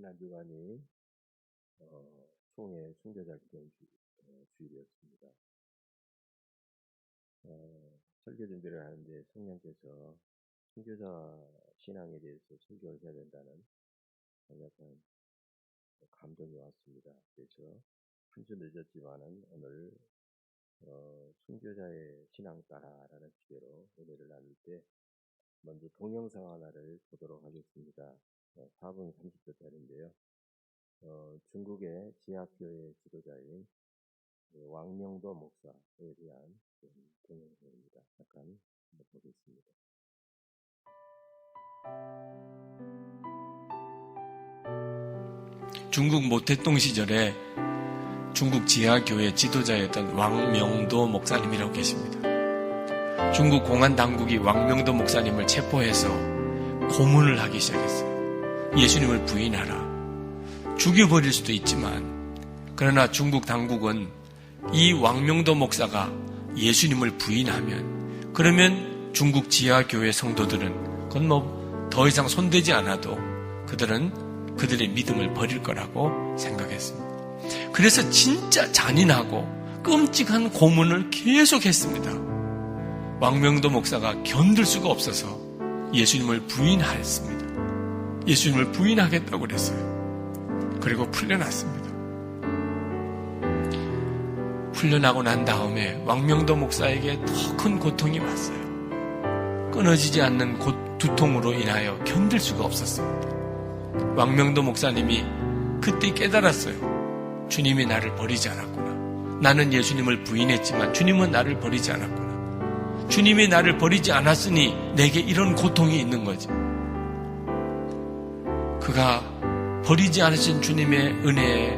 지난 주간이 총회 순교자 기념 주일이었습니다. 설교 준비를 하는데 성령께서 순교자 신앙에 대해서 설교를 해야 된다는 강력한 감동이 왔습니다. 그래서 한 주 늦었지만은 오늘 순교자의 신앙 따라라는 주제로 은혜를 나눌 때 먼저 동영상 하나를 보도록 하겠습니다. 4분 30초짜리인데요. 중국의 지하교회 지도자인 왕명도 목사에 대한 동영상입니다. 잠깐 보겠습니다. 중국 모택동 시절에 중국 지하교회 지도자였던 왕명도 목사님이라고 계십니다. 중국 공안 당국이 왕명도 목사님을 체포해서 고문을 하기 시작했어요. 예수님을 부인하라. 죽여버릴 수도 있지만, 그러나 중국 당국은 이 왕명도 목사가 예수님을 부인하면, 그러면 중국 지하교회 성도들은 그건 더 이상 손대지 않아도 그들은 그들의 믿음을 버릴 거라고 생각했습니다. 그래서 진짜 잔인하고 끔찍한 고문을 계속했습니다. 왕명도 목사가 견딜 수가 없어서 예수님을 부인하였습니다. 예수님을 부인하겠다고 그랬어요. 그리고 풀려났습니다. 풀려나고 난 다음에 왕명도 목사에게 더 큰 고통이 왔어요. 끊어지지 않는 두통으로 인하여 견딜 수가 없었습니다. 왕명도 목사님이 그때 깨달았어요. 주님이 나를 버리지 않았구나. 나는 예수님을 부인했지만 주님은 나를 버리지 않았구나. 주님이 나를 버리지 않았으니 내게 이런 고통이 있는 거지. 그가 버리지 않으신 주님의 은혜에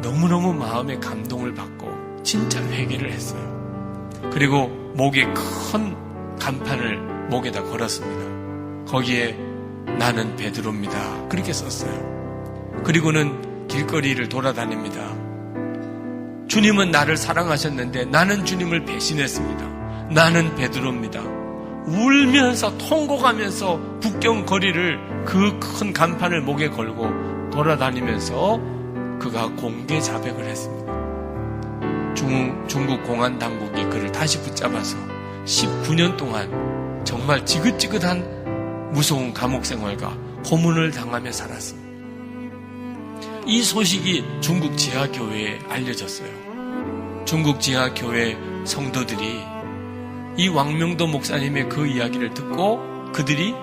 너무너무 마음의 감동을 받고 진짜 회개를 했어요. 그리고 목에 큰 간판을 목에다 걸었습니다. 거기에 나는 베드로입니다. 그렇게 썼어요. 그리고는 길거리를 돌아다닙니다. 주님은 나를 사랑하셨는데 나는 주님을 배신했습니다. 나는 베드로입니다. 울면서 통곡하면서 북경 거리를 그 큰 간판을 목에 걸고 돌아다니면서 그가 공개 자백을 했습니다. 중국 공안 당국이 그를 다시 붙잡아서 19년 동안 정말 지긋지긋한 무서운 감옥 생활과 고문을 당하며 살았습니다. 이 소식이 중국 지하교회에 알려졌어요. 중국 지하교회 성도들이 이 왕명도 목사님의 그 이야기를 듣고 그들이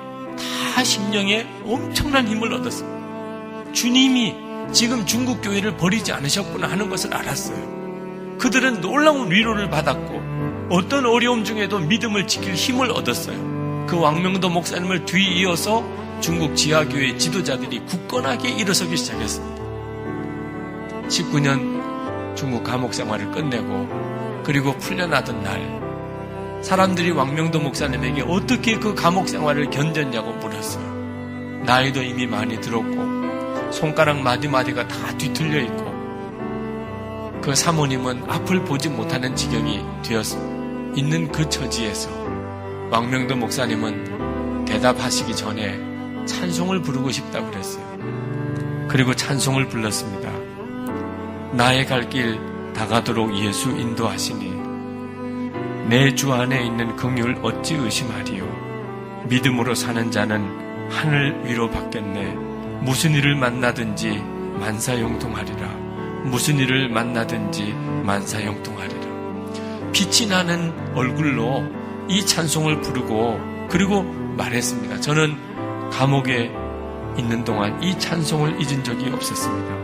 다 심령에 엄청난 힘을 얻었습니다. 주님이 지금 중국 교회를 버리지 않으셨구나 하는 것을 알았어요. 그들은 놀라운 위로를 받았고 어떤 어려움 중에도 믿음을 지킬 힘을 얻었어요. 그 왕명도 목사님을 뒤이어서 중국 지하교회 지도자들이 굳건하게 일어서기 시작했습니다. 19년 중국 감옥 생활을 끝내고 그리고 풀려나던 날 사람들이 왕명도 목사님에게 어떻게 그 감옥 생활을 견뎠냐고 물었어요. 나이도 이미 많이 들었고 손가락 마디마디가 다 뒤틀려 있고 그 사모님은 앞을 보지 못하는 지경이 되어서 있는 그 처지에서 왕명도 목사님은 대답하시기 전에 찬송을 부르고 싶다고 그랬어요. 그리고 찬송을 불렀습니다. 나의 갈 길 다가도록 예수 인도하시니 내 주 안에 있는 긍휼 어찌 의심하리요. 믿음으로 사는 자는 하늘 위로 받겠네. 무슨 일을 만나든지 만사형통하리라. 무슨 일을 만나든지 만사형통하리라. 빛이 나는 얼굴로 이 찬송을 부르고 그리고 말했습니다. 저는 감옥에 있는 동안 이 찬송을 잊은 적이 없었습니다.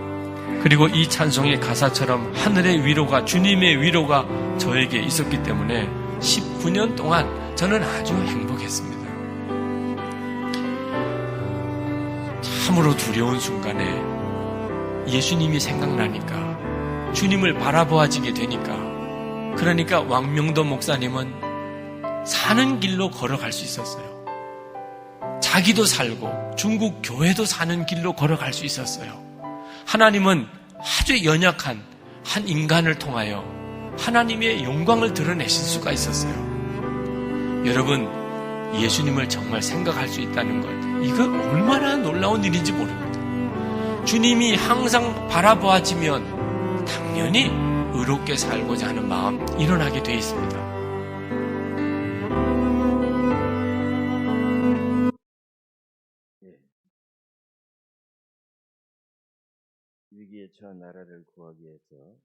그리고 이 찬송의 가사처럼 하늘의 위로가 주님의 위로가 저에게 있었기 때문에 19년 동안 저는 아주 행복했습니다. 참으로 두려운 순간에 예수님이 생각나니까 주님을 바라보아지게 되니까 그러니까 왕명도 목사님은 사는 길로 걸어갈 수 있었어요. 자기도 살고 중국 교회도 사는 길로 걸어갈 수 있었어요. 하나님은 아주 연약한 한 인간을 통하여 하나님의 영광을 드러내실 수가 있었어요. 여러분, 예수님을 정말 생각할 수 있다는 것, 이거 얼마나 놀라운 일인지 모릅니다. 주님이 항상 바라보아지면 당연히 의롭게 살고자 하는 마음 일어나게 되어 있습니다. 예. 위기에 처한 나라를 구하기 위해서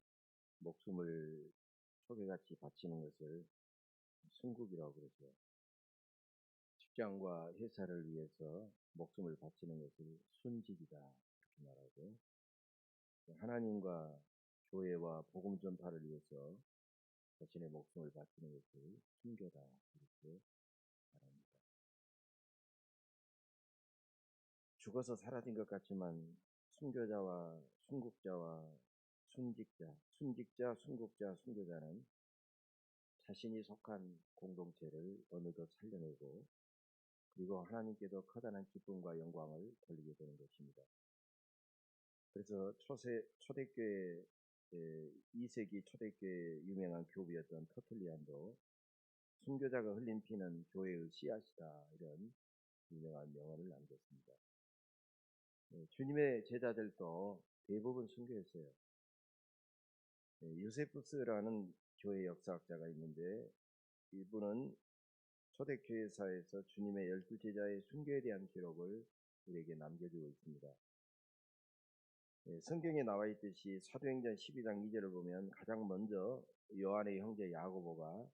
목숨을 초계같이 바치는 것을 순국이라고 그러죠. 직장과 회사를 위해서 목숨을 바치는 것을 순직이다 이렇게 말하고, 하나님과 교회와 복음 전파를 위해서 자신의 목숨을 바치는 것을 순교다 이렇게 말합니다. 죽어서 사라진 것 같지만 순교자와 순국자와 순직자, 순국자, 순교자는 자신이 속한 공동체를 어느덧 살려내고 그리고 하나님께도 커다란 기쁨과 영광을 돌리게 되는 것입니다. 그래서 초대교회 2세기 초대교회 유명한 교부였던 터툴리안도 순교자가 흘린 피는 교회의 씨앗이다 이런 유명한 명언을 남겼습니다. 주님의 제자들도 대부분 순교했어요. 요세푸스라는 교회 역사학자가 있는데 이분은 초대교회사에서 주님의 12제자의 순교에 대한 기록을 우리에게 남겨주고 있습니다. 성경에 나와 있듯이 사도행전 12장 2절을 보면 가장 먼저 요한의 형제 야고보가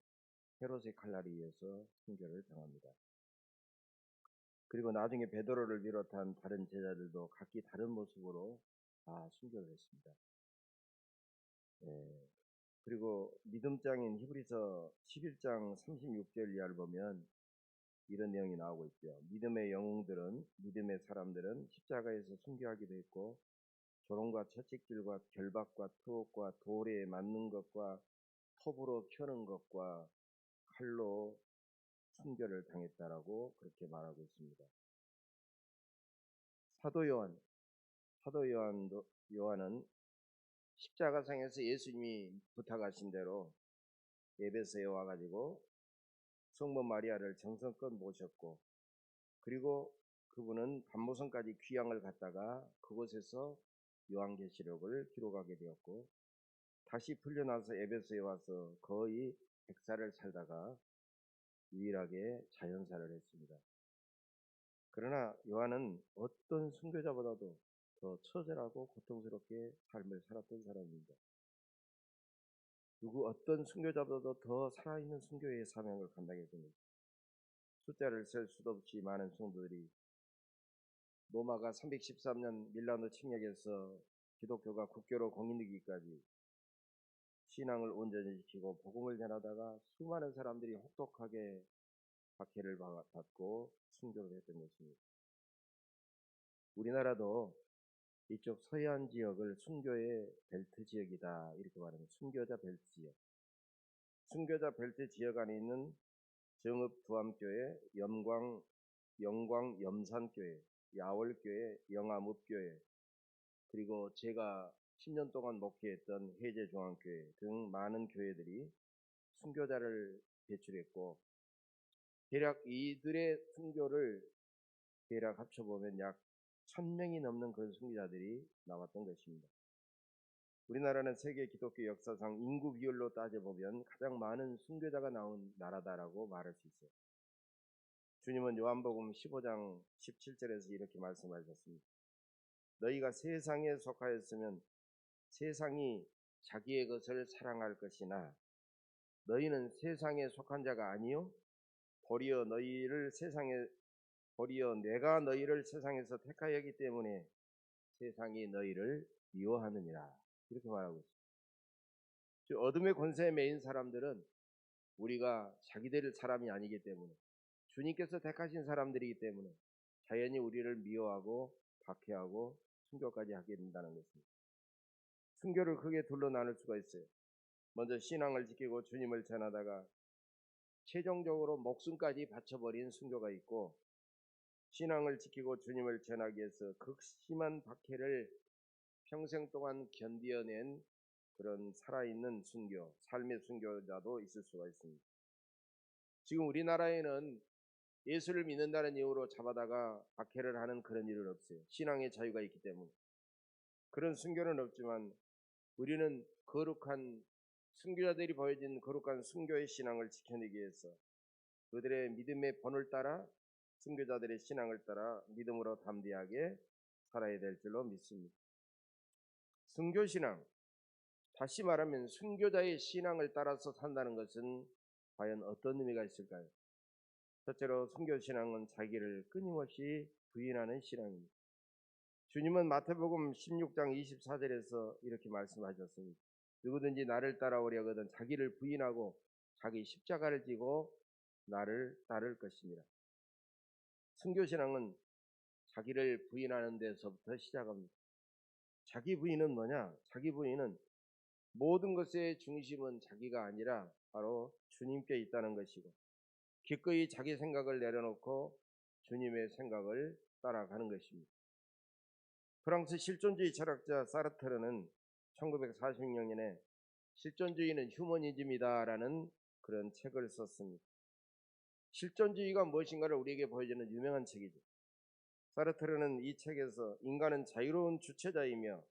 헤롯의 칼날에 의해서 순교를 당합니다. 그리고 나중에 베드로를 비롯한 다른 제자들도 각기 다른 모습으로 다 순교를 했습니다. 그리고 믿음장인 히브리서 11장 36절 이하를 보면 이런 내용이 나오고 있죠. 믿음의 영웅들은, 믿음의 사람들은 십자가에서 순교하기도 했고 조롱과 채찍질과 결박과 투옥과 돌에 맞는 것과 톱으로 켜는 것과 칼로 순교를 당했다라고 그렇게 말하고 있습니다. 요한은 십자가상에서 예수님이 부탁하신 대로 에베소에 와가지고 성모 마리아를 정성껏 모셨고, 그리고 그분은 반모성까지 귀향을 갔다가 그곳에서 요한계시록을 기록하게 되었고, 다시 풀려나서 에베소에 와서 거의 100살을 살다가 유일하게 자연사를 했습니다. 그러나 요한은 어떤 순교자보다도 더 처절하고 고통스럽게 삶을 살았던 사람입니다. 어떤 순교자보다도 더 살아있는 순교의 사명을 감당했습니다. 숫자를 셀 수도 없이 많은 성도들이 로마가 313년 밀라노 침략에서 기독교가 국교로 공인되기까지 신앙을 온전히 지키고 복음을 전하다가 수많은 사람들이 혹독하게 박해를 받고 순교를 했던 것입니다. 우리나라도 이쪽 서해안 지역을 순교의 벨트 지역이다 이렇게 말합니다. 순교자 벨트 지역. 순교자 벨트 지역 안에 있는 정읍 두암교회, 영광 염산교회, 야월교회, 영암읍교회, 그리고 제가 10년 동안 목회했던 해제중앙교회 등 많은 교회들이 순교자를 배출했고, 대략 이들의 순교를 대략 합쳐보면 약 1000명이 넘는 그런 순교자들이 나왔던 것입니다. 우리나라는 세계 기독교 역사상 인구 비율로 따져보면 가장 많은 순교자가 나온 나라다라고 말할 수 있어요. 주님은 요한복음 15장 17절에서 이렇게 말씀하셨습니다. 너희가 세상에 속하였으면 세상이 자기의 것을 사랑할 것이나 너희는 세상에 속한 자가 아니요 도리어 내가 너희를 세상에서 택하였기 때문에 세상이 너희를 미워하느니라 이렇게 말하고 있습니다. 즉 어둠의 권세에 매인 사람들은 우리가 자기들 사람이 아니기 때문에, 주님께서 택하신 사람들이기 때문에 자연히 우리를 미워하고 박해하고 순교까지 하게 된다는 것입니다. 순교를 크게 둘로 나눌 수가 있어요. 먼저 신앙을 지키고 주님을 전하다가 최종적으로 목숨까지 바쳐버린 순교가 있고, 신앙을 지키고 주님을 전하기 위해서 극심한 박해를 평생 동안 견디어낸 그런 살아있는 순교, 삶의 순교자도 있을 수가 있습니다. 지금 우리나라에는 예수를 믿는다는 이유로 잡아다가 박해를 하는 그런 일은 없어요. 신앙의 자유가 있기 때문에. 그런 순교는 없지만 우리는 거룩한 순교자들이 보여진 거룩한 순교의 신앙을 지켜내기 위해서 그들의 믿음의 본을 따라 순교자들의 신앙을 따라 믿음으로 담대하게 살아야 될 줄로 믿습니다. 순교신앙, 다시 말하면 순교자의 신앙을 따라서 산다는 것은 과연 어떤 의미가 있을까요? 첫째로 순교신앙은 자기를 끊임없이 부인하는 신앙입니다. 주님은 마태복음 16장 24절에서 이렇게 말씀하셨습니다. 누구든지 나를 따라오려거든 자기를 부인하고 자기 십자가를 지고 나를 따를 것입니다. 순교신앙은 자기를 부인하는 데서부터 시작합니다. 자기 부인은 뭐냐? 자기 부인은 모든 것의 중심은 자기가 아니라 바로 주님께 있다는 것이고 기꺼이 자기 생각을 내려놓고 주님의 생각을 따라가는 것입니다. 프랑스 실존주의 철학자 사르트르는 1946년에 실존주의는 휴머니즘이다라는 그런 책을 썼습니다. 실존주의가 무엇인가를 우리에게 보여주는 유명한 책이죠. 사르트르는 이 책에서 인간은 자유로운 주체자이며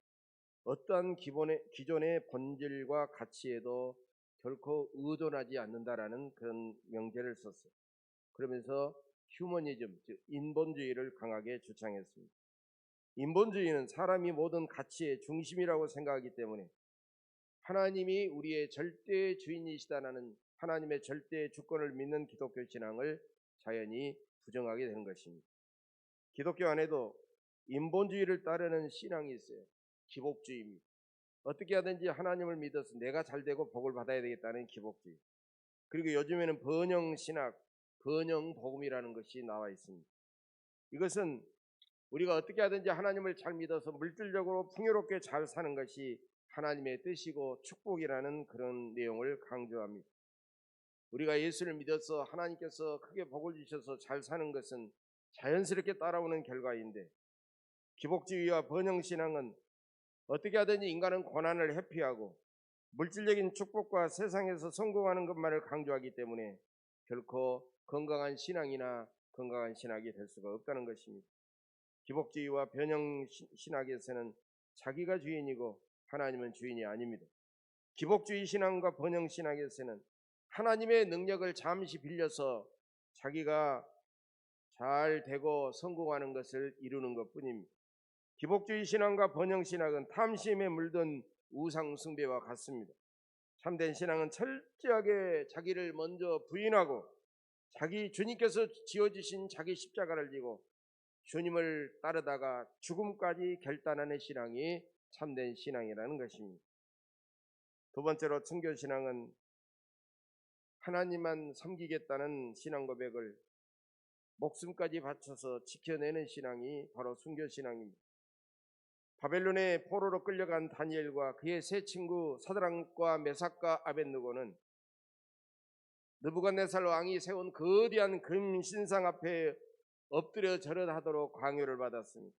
어떠한 기존의 본질과 가치에도 결코 의존하지 않는다라는 그런 명제를 썼어요. 그러면서 휴머니즘, 즉 인본주의를 강하게 주창했습니다. 인본주의는 사람이 모든 가치의 중심이라고 생각하기 때문에 하나님이 우리의 절대 주인이시다라는 하나님의 절대 주권을 믿는 기독교 신앙을 자연히 부정하게 되는 것입니다. 기독교 안에도 인본주의를 따르는 신앙이 있어요. 기복주의입니다. 어떻게 하든지 하나님을 믿어서 내가 잘되고 복을 받아야 되겠다는 기복주의. 그리고 요즘에는 번영신학, 번영복음이라는 것이 나와 있습니다. 이것은 우리가 어떻게 하든지 하나님을 잘 믿어서 물질적으로 풍요롭게 잘 사는 것이 하나님의 뜻이고 축복이라는 그런 내용을 강조합니다. 우리가 예수를 믿어서 하나님께서 크게 복을 주셔서 잘 사는 것은 자연스럽게 따라오는 결과인데 기복주의와 번영신앙은 어떻게 하든지 인간은 고난을 회피하고 물질적인 축복과 세상에서 성공하는 것만을 강조하기 때문에 결코 건강한 신앙이나 건강한 신학이 될 수가 없다는 것입니다. 기복주의와 번영신학에서는 자기가 주인이고 하나님은 주인이 아닙니다. 기복주의 신앙과 번영신학에서는 하나님의 능력을 잠시 빌려서 자기가 잘 되고 성공하는 것을 이루는 것뿐입니다. 기복주의 신앙과 번영신학은 탐심에 물든 우상 숭배와 같습니다. 참된 신앙은 철저하게 자기를 먼저 부인하고 자기 주님께서 지어주신 자기 십자가를 지고 주님을 따르다가 죽음까지 결단하는 신앙이 참된 신앙이라는 것입니다. 두 번째로 순교신앙은 하나님만 섬기겠다는 신앙 고백을 목숨까지 바쳐서 지켜내는 신앙이 바로 순교신앙입니다. 바벨론의 포로로 끌려간 다니엘과 그의 세 친구 사드락과 메삭과 아벳느고는 느부갓네살 왕이 세운 거대한 금신상 앞에 엎드려 절하도록 강요를 받았습니다.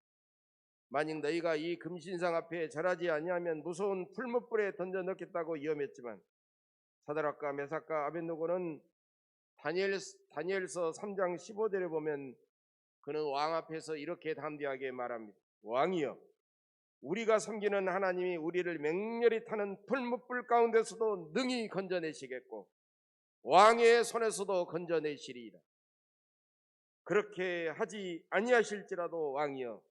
만약 너희가 이 금신상 앞에 절하지 아니하면 무서운 풀무불에 던져 넣겠다고 위험했지만 사드락과 메삭과 아벳느고는 다니엘서 3장 15절에 보면 그는 왕 앞에서 이렇게 담대하게 말합니다. 왕이여, 우리가 섬기는 하나님이 우리를 맹렬히 타는 풀무불 가운데서도 능히 건져내시겠고 왕의 손에서도 건져내시리이다. 그렇게 하지 아니하실지라도 왕이여,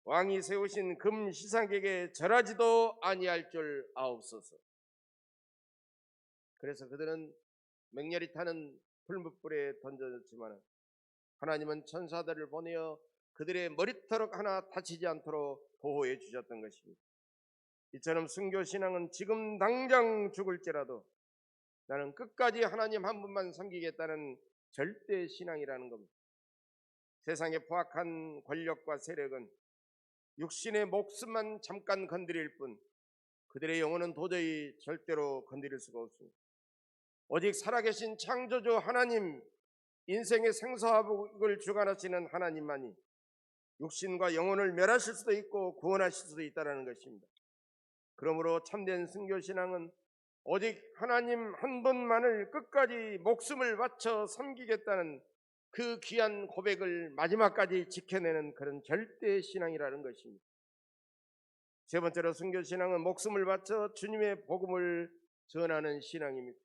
왕이 세우신 금 시상객에 절하지도 아니할 줄 아옵소서. 그래서 그들은 맹렬히 타는 풀무불에 던져졌지만 하나님은 천사들을 보내어 그들의 머리털 하나 다치지 않도록 보호해 주셨던 것입니다. 이처럼 순교신앙은 지금 당장 죽을지라도 나는 끝까지 하나님 한 분만 섬기겠다는 절대 신앙이라는 겁니다. 세상의 포악한 권력과 세력은 육신의 목숨만 잠깐 건드릴 뿐 그들의 영혼은 도저히 절대로 건드릴 수가 없습니다. 오직 살아계신 창조주 하나님, 인생의 생사화복을 주관하시는 하나님만이 육신과 영혼을 멸하실 수도 있고 구원하실 수도 있다는 것입니다. 그러므로 참된 순교신앙은 오직 하나님 한 분만을 끝까지 목숨을 바쳐 섬기겠다는 그 귀한 고백을 마지막까지 지켜내는 그런 절대 신앙이라는 것입니다. 세 번째로 순교신앙은 목숨을 바쳐 주님의 복음을 전하는 신앙입니다.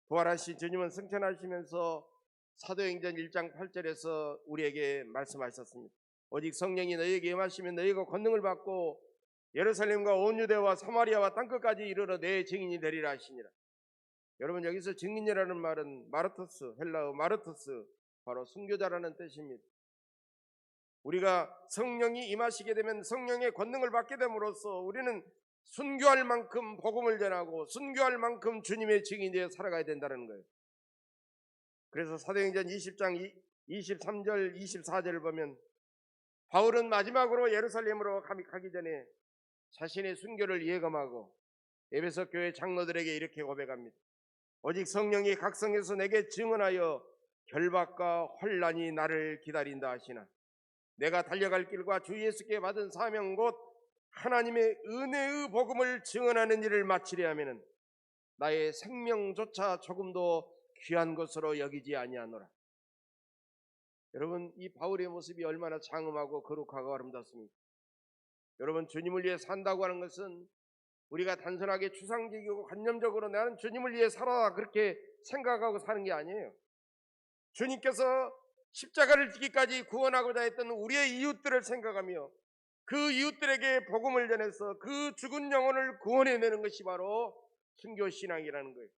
부활하신 주님은 승천하시면서 사도행전 1장 8절에서 우리에게 말씀하셨습니다. 오직 성령이 너희에게 임하시면 너희가 권능을 받고 예루살렘과 온 유대와 사마리아와 땅끝까지 이르러 내 증인이 되리라 하시니라. 여러분, 여기서 증인이라는 말은 마르토스, 헬라어 마르토스, 바로 순교자라는 뜻입니다. 우리가 성령이 임하시게 되면 성령의 권능을 받게 됨으로써 우리는 순교할 만큼 복음을 전하고 순교할 만큼 주님의 증인이 되어 살아가야 된다는 거예요. 그래서 사도행전 20장 23절 24절을 보면 바울은 마지막으로 예루살렘으로 가기 전에 자신의 순교를 예감하고 에베소 교회 장로들에게 이렇게 고백합니다. 오직 성령이 각성해서 내게 증언하여 결박과 환난이 나를 기다린다 하시나 내가 달려갈 길과 주 예수께 받은 사명 곧 하나님의 은혜의 복음을 증언하는 일을 마치려 하면은 나의 생명조차 조금도 귀한 것으로 여기지 아니하노라. 여러분, 이 바울의 모습이 얼마나 장엄하고 거룩하고 아름답습니까? 여러분, 주님을 위해 산다고 하는 것은 우리가 단순하게 추상적이고 관념적으로 나는 주님을 위해 살아 그렇게 생각하고 사는 게 아니에요. 주님께서 십자가를 지기까지 구원하고자 했던 우리의 이웃들을 생각하며 그 이웃들에게 복음을 전해서 그 죽은 영혼을 구원해내는 것이 바로 순교신앙이라는 거예요.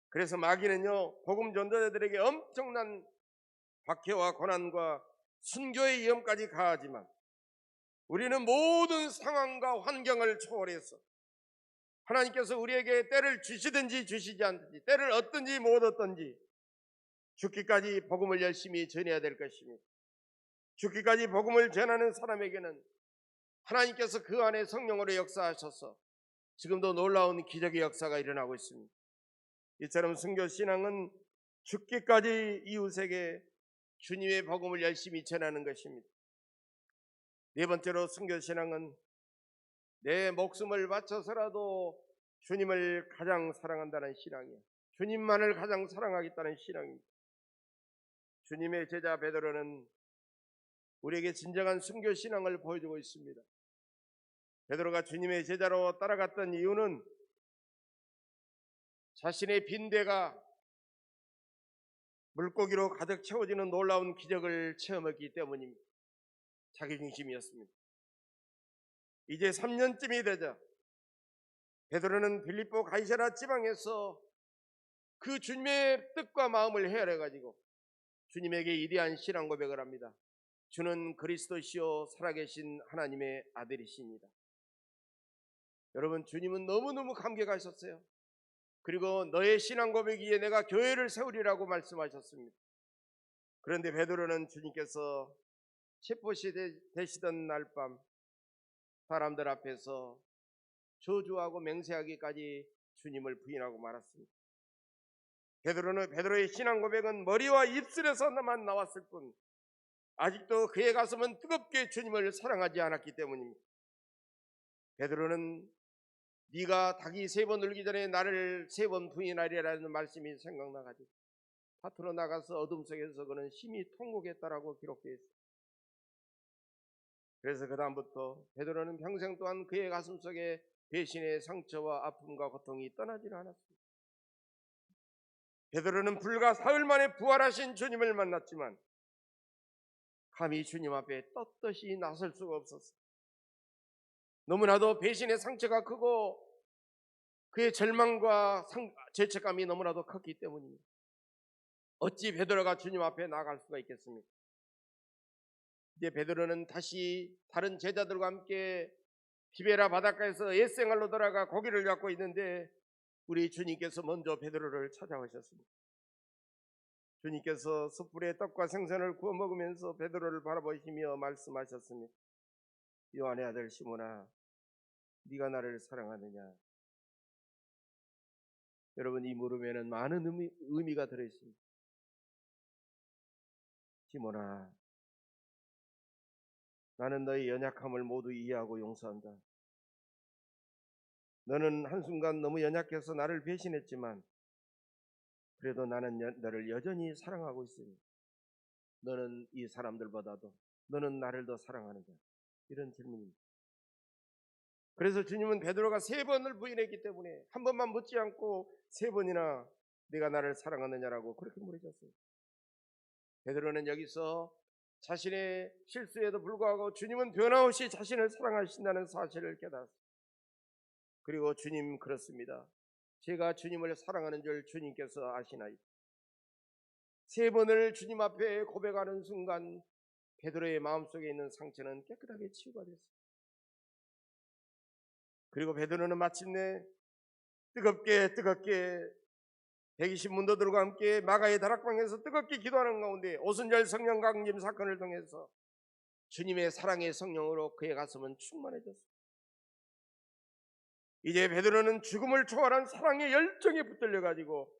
그래서 마귀는요, 복음 전도자들에게 엄청난 박해와 고난과 순교의 위험까지 가하지만 우리는 모든 상황과 환경을 초월해서 하나님께서 우리에게 때를 주시든지 주시지 않든지 때를 얻든지 못 얻든지 죽기까지 복음을 열심히 전해야 될 것입니다. 죽기까지 복음을 전하는 사람에게는 하나님께서 그 안에 성령으로 역사하셔서 지금도 놀라운 기적의 역사가 일어나고 있습니다. 이처럼 순교신앙은 죽기까지 이웃에게 주님의 복음을 열심히 전하는 것입니다. 네 번째로 순교신앙은 내 목숨을 바쳐서라도 주님을 가장 사랑한다는 신앙이에요. 주님만을 가장 사랑하겠다는 신앙입니다. 주님의 제자 베드로는 우리에게 진정한 순교신앙을 보여주고 있습니다. 베드로가 주님의 제자로 따라갔던 이유는 자신의 빈대가 물고기로 가득 채워지는 놀라운 기적을 체험했기 때문입니다. 자기중심이었습니다. 이제 3년쯤이 되자 베드로는 빌립보 가이사랴 지방에서 그 주님의 뜻과 마음을 헤아려가지고 주님에게 이대한 신앙 고백을 합니다. 주는 그리스도시요 살아계신 하나님의 아들이십니다. 여러분, 주님은 너무너무 감격하셨어요. 그리고 너의 신앙 고백 위에 내가 교회를 세우리라고 말씀하셨습니다. 그런데 베드로는 주님께서 체포시 되시던 날 밤 사람들 앞에서 저주하고 맹세하기까지 주님을 부인하고 말았습니다. 베드로의 신앙 고백은 머리와 입술에서만 나왔을 뿐 아직도 그의 가슴은 뜨겁게 주님을 사랑하지 않았기 때문입니다. 베드로는 네가 닭이 3번 울기 전에 나를 3번 부인하리라는 말씀이 생각나가지고 밭으로 나가서 어둠 속에서 그는 심히 통곡했다라고 기록되어 있습니다. 그래서 그 다음부터 베드로는 평생 동안 그의 가슴속에 배신의 상처와 아픔과 고통이 떠나질 않았습니다. 베드로는 불과 사흘 만에 부활하신 주님을 만났지만 감히 주님 앞에 떳떳이 나설 수가 없었어요. 너무나도 배신의 상처가 크고 그의 절망과 죄책감이 너무나도 컸기 때문입니다. 어찌 베드로가 주님 앞에 나갈 수가 있겠습니까? 이제 베드로는 다시 다른 제자들과 함께 디베라 바닷가에서 옛생활로 돌아가 고기를 잡고 있는데 우리 주님께서 먼저 베드로를 찾아오셨습니다. 주님께서 숯불에 떡과 생선을 구워 먹으면서 베드로를 바라보시며 말씀하셨습니다. 요한의 아들 시몬아, 네가 나를 사랑하느냐? 여러분, 이 물음에는 많은 의미가 들어있습니다. 시몬아, 나는 너의 연약함을 모두 이해하고 용서한다. 너는 한순간 너무 연약해서 나를 배신했지만 그래도 나는 너를 여전히 사랑하고 있으니 너는 이 사람들보다도 너는 나를 더 사랑하느냐? 이런 질문입니다. 그래서 주님은 베드로가 3번을 부인했기 때문에 한 번만 묻지 않고 3번이나 네가 나를 사랑하느냐라고 그렇게 물으셨어요. 베드로는 여기서 자신의 실수에도 불구하고 주님은 변함없이 자신을 사랑하신다는 사실을 깨달았어요. 그리고 주님 그렇습니다. 제가 주님을 사랑하는 줄 주님께서 아시나이다. 3번을 주님 앞에 고백하는 순간 베드로의 마음속에 있는 상처는 깨끗하게 치유가 됐어요. 그리고 베드로는 마침내 뜨겁게 120문도들과 함께 마가의 다락방에서 뜨겁게 기도하는 가운데 오순절 성령 강림 사건을 통해서 주님의 사랑의 성령으로 그의 가슴은 충만해졌습니다. 이제 베드로는 죽음을 초월한 사랑의 열정에 붙들려 가지고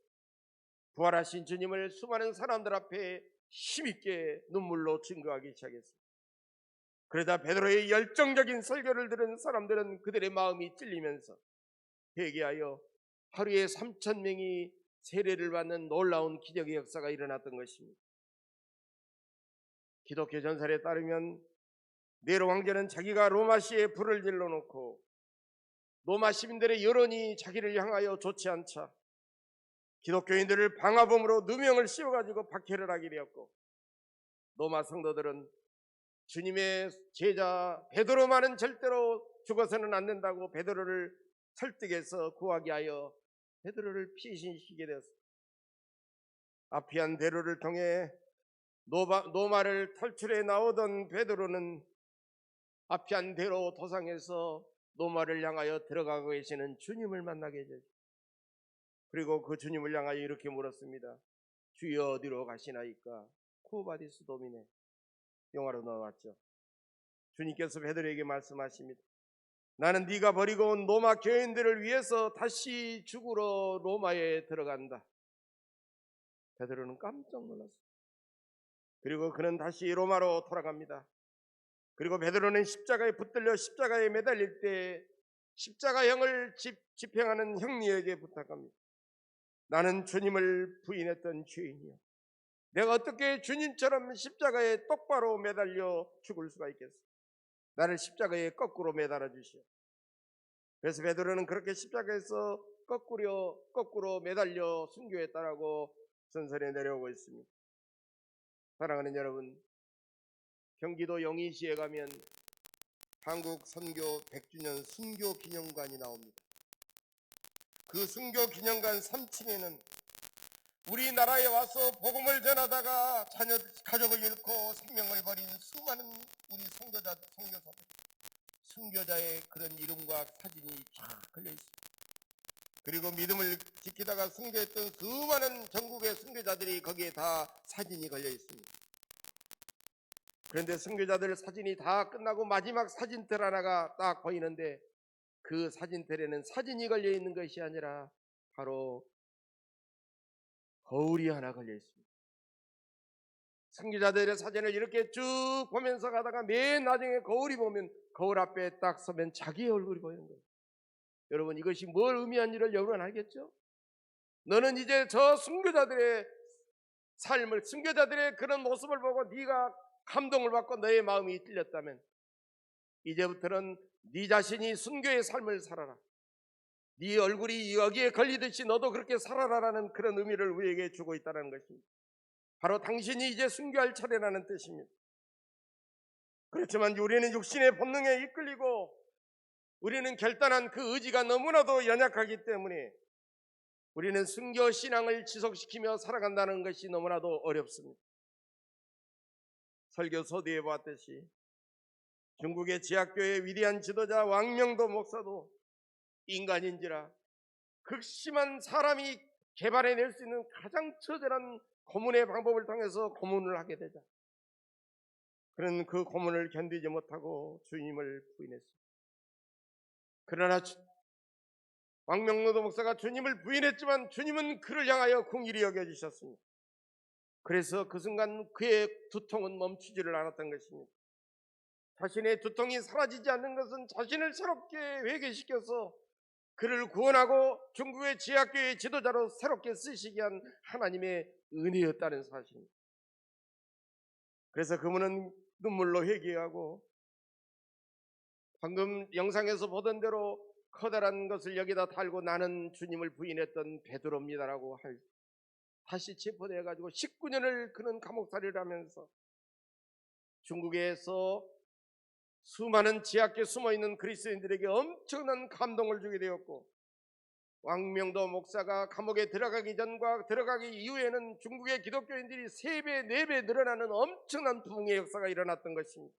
부활하신 주님을 수많은 사람들 앞에 힘있게 눈물로 증거하기 시작했습니다. 그러다 베드로의 열정적인 설교를 들은 사람들은 그들의 마음이 찔리면서 회개하여 하루에 3,000명이 세례를 받는 놀라운 기적의 역사가 일어났던 것입니다. 기독교 전설에 따르면 네로 왕제는 자기가 로마시에 불을 질러놓고 로마 시민들의 여론이 자기를 향하여 좋지 않자 기독교인들을 방화범으로 누명을 씌워가지고 박해를 하게 되었고, 로마 성도들은 주님의 제자 베드로만은 절대로 죽어서는 안 된다고 베드로를 설득해서 구하게 하여 베드로를 피신시키게 되었습니다. 아피안 대로를 통해 노마를 탈출해 나오던 베드로는 아피안 대로 도상에서 노마를 향하여 들어가고 계시는 주님을 만나게 되죠. 그리고 그 주님을 향하여 이렇게 물었습니다. 주여 어디로 가시나이까? 쿠바디스 도미네. 영화로 나왔죠. 주님께서 베드로에게 말씀하십니다. 나는 네가 버리고 온 로마 교인들을 위해서 다시 죽으러 로마에 들어간다. 베드로는 깜짝 놀랐어요. 그리고 그는 다시 로마로 돌아갑니다. 그리고 베드로는 십자가에 붙들려 십자가에 매달릴 때 십자가형을 집행하는 형리에게 부탁합니다. 나는 주님을 부인했던 죄인이요, 내가 어떻게 주님처럼 십자가에 똑바로 매달려 죽을 수가 있겠어? 나를 십자가에 거꾸로 매달아 주시오. 그래서 베드로는 그렇게 십자가에서 거꾸로 매달려 순교했다라고 전설에 내려오고 있습니다. 사랑하는 여러분, 경기도 영희시에 가면 한국 선교 100주년 순교 기념관이 나옵니다. 그 순교 기념관 3층에는 우리나라에 와서 복음을 전하다가 가족을 잃고 생명을 버린 수많은 우리 순교자의 그런 이름과 사진이 쫙 걸려 있습니다. 그리고 믿음을 지키다가 순교했던 수많은 전국의 순교자들이 거기에 다 사진이 걸려 있습니다. 그런데 순교자들 사진이 다 끝나고 마지막 사진틀 하나가 딱 보이는데 그 사진틀에는 사진이 걸려 있는 것이 아니라 바로 거울이 하나 걸려 있습니다. 순교자들의 사진을 이렇게 쭉 보면서 가다가 맨 나중에 거울이 보면 거울 앞에 딱 서면 자기의 얼굴이 보이는 거예요. 여러분, 이것이 뭘 의미하는지를 여러분 알겠죠? 너는 이제 저 순교자들의 삶을, 순교자들의 그런 모습을 보고 네가 감동을 받고 너의 마음이 찔렸다면 이제부터는 네 자신이 순교의 삶을 살아라. 네 얼굴이 여기에 걸리듯이 너도 그렇게 살아라라는 그런 의미를 우리에게 주고 있다는 것입니다. 바로 당신이 이제 순교할 차례라는 뜻입니다. 그렇지만 우리는 육신의 본능에 이끌리고 우리는 결단한 그 의지가 너무나도 연약하기 때문에 우리는 순교 신앙을 지속시키며 살아간다는 것이 너무나도 어렵습니다. 설교 서두에 보았듯이 중국의 지하교회의 위대한 지도자 왕명도 목사도 인간인지라 극심한 사람이 개발해낼 수 있는 가장 처절한 고문의 방법을 통해서 고문을 하게 되자 그는 그 고문을 견디지 못하고 주님을 부인했습니다. 그러나 왕명도 목사가 주님을 부인했지만 주님은 그를 향하여 긍휼히 여겨주셨습니다. 그래서 그 순간 그의 두통은 멈추지를 않았던 것입니다. 자신의 두통이 사라지지 않는 것은 자신을 새롭게 회개시켜서 그를 구원하고 중국의 지하교회의 지도자로 새롭게 쓰시기 위한 하나님의 은혜였다는 사실입니다. 그래서 그분은 눈물로 회개하고 방금 영상에서 보던 대로 커다란 것을 여기다 달고 나는 주님을 부인했던 베드로입니다라고 다시 체포되어 가지고 19년을 그는 감옥살이를 하면서 중국에서 수많은 지하에 숨어있는 그리스도인들에게 엄청난 감동을 주게 되었고, 왕명도 목사가 감옥에 들어가기 전과 들어가기 이후에는 중국의 기독교인들이 3배, 4배 늘어나는 엄청난 부흥의 역사가 일어났던 것입니다.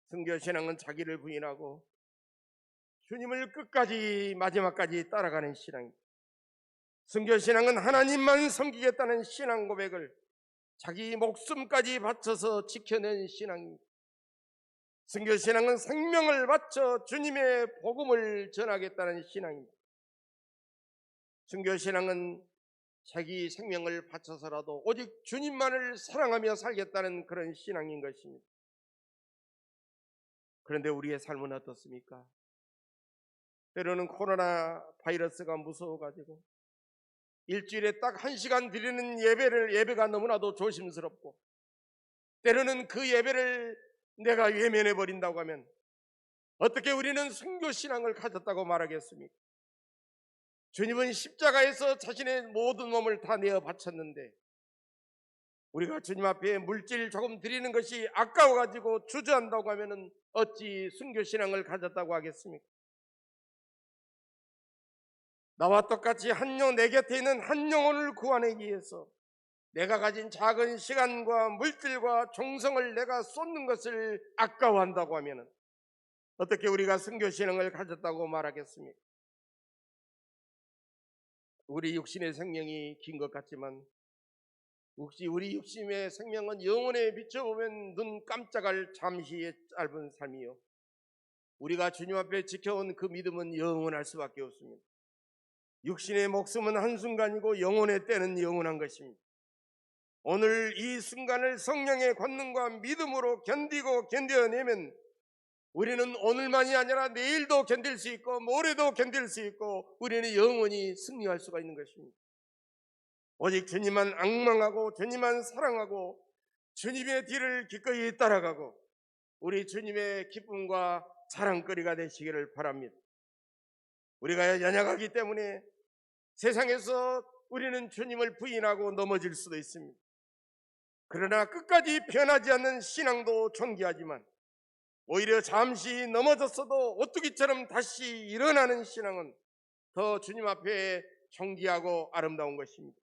순교신앙은 자기를 부인하고 주님을 끝까지 마지막까지 따라가는 신앙입니다. 순교신앙은 하나님만 섬기겠다는 신앙 고백을 자기 목숨까지 바쳐서 지켜낸 신앙입니다. 순교신앙은 생명을 바쳐 주님의 복음을 전하겠다는 신앙입니다. 순교신앙은 자기 생명을 바쳐서라도 오직 주님만을 사랑하며 살겠다는 그런 신앙인 것입니다. 그런데 우리의 삶은 어떻습니까? 때로는 코로나 바이러스가 무서워가지고 일주일에 딱 1시간 드리는 예배가 너무나도 조심스럽고, 때로는 그 예배를 내가 외면해 버린다고 하면 어떻게 우리는 순교신앙을 가졌다고 말하겠습니까? 주님은 십자가에서 자신의 모든 몸을 다 내어 바쳤는데 우리가 주님 앞에 물질 조금 드리는 것이 아까워가지고 주저한다고 하면 어찌 순교신앙을 가졌다고 하겠습니까? 나와 똑같이 내 곁에 있는 한 영혼을 구하기 위해서 내가 가진 작은 시간과 물질과 종성을 내가 쏟는 것을 아까워한다고 하면 어떻게 우리가 순교신앙을 가졌다고 말하겠습니까? 우리 육신의 생명이 긴 것 같지만 혹시 우리 육신의 생명은 영혼에 비춰보면 눈 깜짝할 잠시의 짧은 삶이요, 우리가 주님 앞에 지켜온 그 믿음은 영원할 수밖에 없습니다. 육신의 목숨은 한순간이고 영혼의 때는 영원한 것입니다. 오늘 이 순간을 성령의 권능과 믿음으로 견뎌내면 우리는 오늘만이 아니라 내일도 견딜 수 있고 모레도 견딜 수 있고 우리는 영원히 승리할 수가 있는 것입니다. 오직 주님만 앙망하고 주님만 사랑하고 주님의 뒤를 기꺼이 따라가고 우리 주님의 기쁨과 자랑거리가 되시기를 바랍니다. 우리가 연약하기 때문에 세상에서 우리는 주님을 부인하고 넘어질 수도 있습니다. 그러나 끝까지 변하지 않는 신앙도 존귀하지만 오히려 잠시 넘어졌어도 오뚜기처럼 다시 일어나는 신앙은 더 주님 앞에 존귀하고 아름다운 것입니다.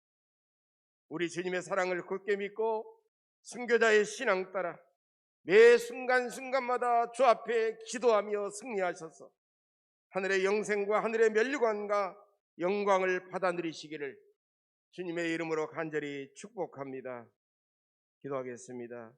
우리 주님의 사랑을 굳게 믿고 순교자의 신앙 따라 매 순간순간마다 주 앞에 기도하며 승리하셔서 하늘의 영생과 하늘의 면류관과 영광을 받아 누리시기를 주님의 이름으로 간절히 축복합니다. 기도하겠습니다.